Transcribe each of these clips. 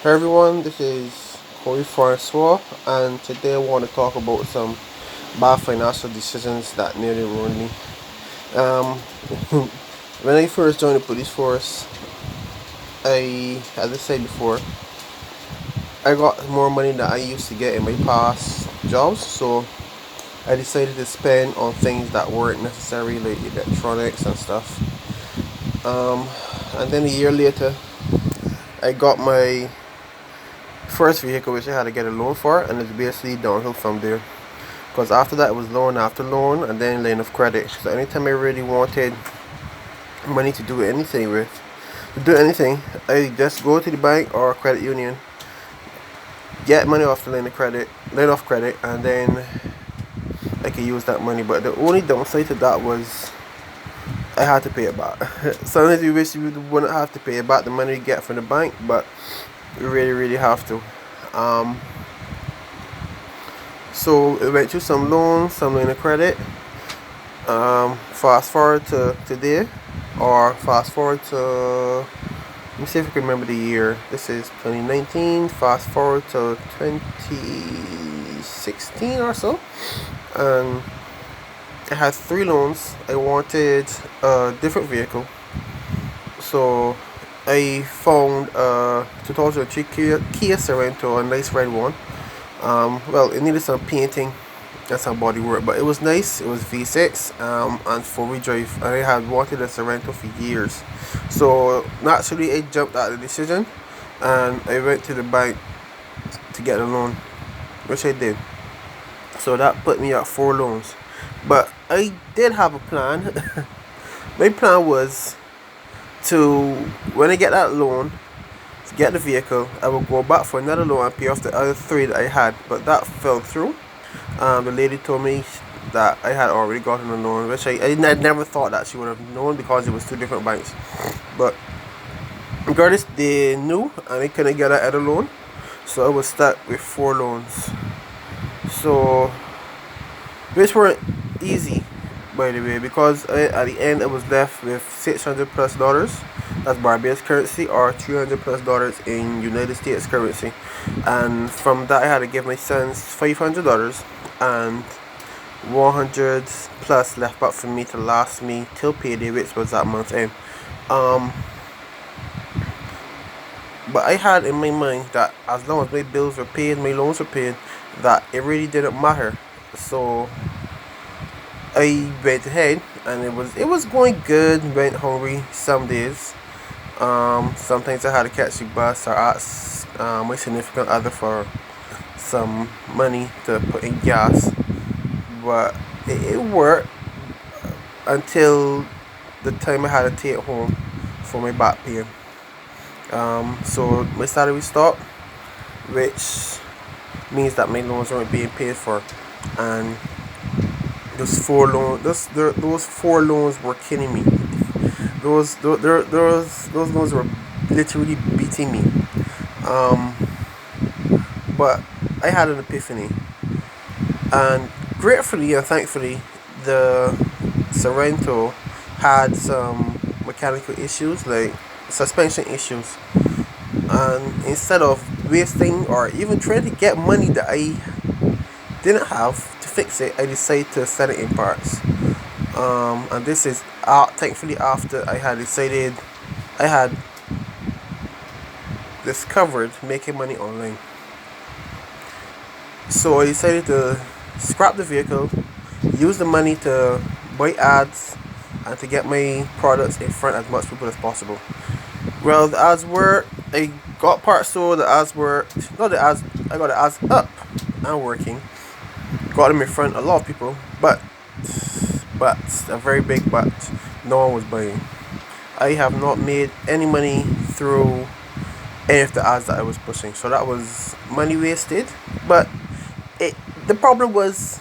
Hey everyone, this is Corey Francois, and today I want to talk about some bad financial decisions that nearly ruined me. Um, when I first joined the police force, as I said before, I got more money than I used to get in my past jobs, so I decided to spend on things that weren't necessary, like electronics and stuff. Um, and then a year later, I got my first vehicle, which I had to get a loan for, and it's basically downhill from there. Because after that, it was loan after loan, and then line of credit. So anytime I really wanted money to do anything, I just go to the bank or credit union, get money off the line of credit, and then I can use that money. But the only downside to that was I had to pay it back. Sometimes you wish you wouldn't have to pay it back the money you get from the bank, but you really, really have to. Um, so it went through some loans, some line of credit. Fast forward to today, or fast forward to, let me see if I can remember the year. This is 2019. Fast forward to 2016 or so, and I had three loans. I wanted a different vehicle, so I found a 2003 Kia Sorento, a nice red one. Well, it needed some painting and some body work, but it was nice. It was V6 and four-wheel drive, and I had wanted a Sorento for years. So naturally, I jumped at the decision, and I went to the bank to get a loan, which I did. So that put me at four loans, but I did have a plan. My plan was to, when I get that loan, to get the vehicle, I will go back for another loan and pay off the other three that I had, but that fell through. The lady told me that I had already gotten a loan, which I never thought that she would have known because it was two different banks. But regardless, they knew and I couldn't get that other loan, so I was stuck with four loans. So, which weren't easy, by the way, because at the end I was left with $600 plus. That's Barbados currency, or $300 plus in United States currency. And from that, I had to give my sons $500 and 100 plus left back for me to last me till payday, which was that month end. But I had in my mind that as long as my bills were paid, my loans were paid, that it really didn't matter. So I went ahead, and it was going good. Went hungry some days. Sometimes I had to catch the bus or ask my significant other for some money to put in gas, but it worked until the time I had to take home for my back pain. So my salary stopped, which means that my loans weren't being paid for, and those four loans were killing me. Those loans were literally beating me. Um, but I had an epiphany, and gratefully and thankfully, the Sorrento had some mechanical issues, like suspension issues. And instead of wasting or even trying to get money that I didn't have to fix it, I decided to sell it in parts. And this is thankfully after I had discovered making money online. So I decided to scrap the vehicle, use the money to buy ads, and to get my products in front as much people as possible. Well, the ads were, I got parts sold, the ads were, not the ads, I got the ads up and working. Got them in front of a lot of people, but a very big but, no one was buying. I have not made any money through any of the ads that I was pushing, so that was money wasted. But the problem was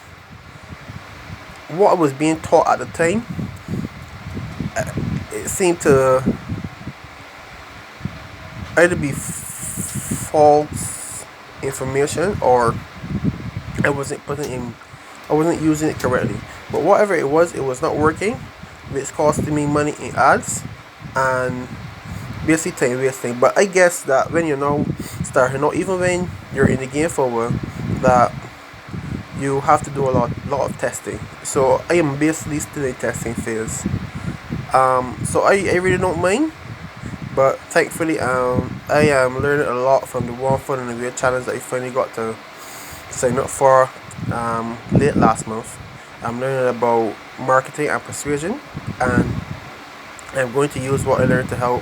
what I was being taught at the time. It seemed to either be false information, or I wasn't using it correctly. But whatever it was not working, which costing me money in ads and basically time wasting. But I guess that when you're now starting out, even when you're in the game for a while, that you have to do a lot of testing. So I am basically still in testing phase. So I really don't mind, but thankfully I am learning a lot from the One Fun and a Great challenge that I finally got to sign up for late last month. I'm learning about marketing and persuasion, and I'm going to use what I learned to help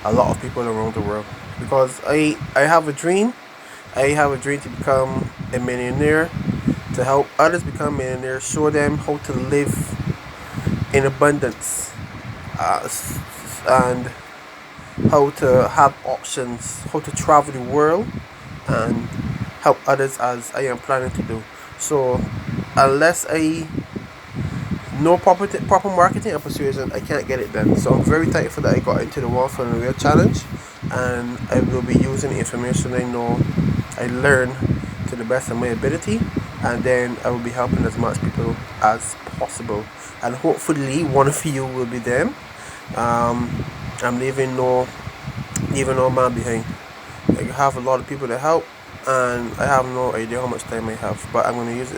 a lot of people around the world, because I have a dream. I have a dream to become a millionaire, to help others become millionaires, show them how to live in abundance, and how to have options, how to travel the world, and help others as I am planning to do. So, unless I know proper marketing and persuasion, I can't get it done. So I'm very thankful that I got into the One for the Real challenge, and I will be using the information I know, I learn, to the best of my ability, and then I will be helping as much people as possible. And hopefully, one of you will be them. Um, I'm leaving no man behind. I have a lot of people to help, and I have no idea how much time I have, but I'm going to use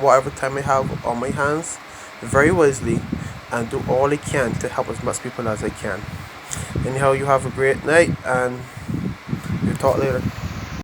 whatever time I have on my hands very wisely, and do all I can to help as much people as I can. Anyhow, you have a great night, and we'll talk later.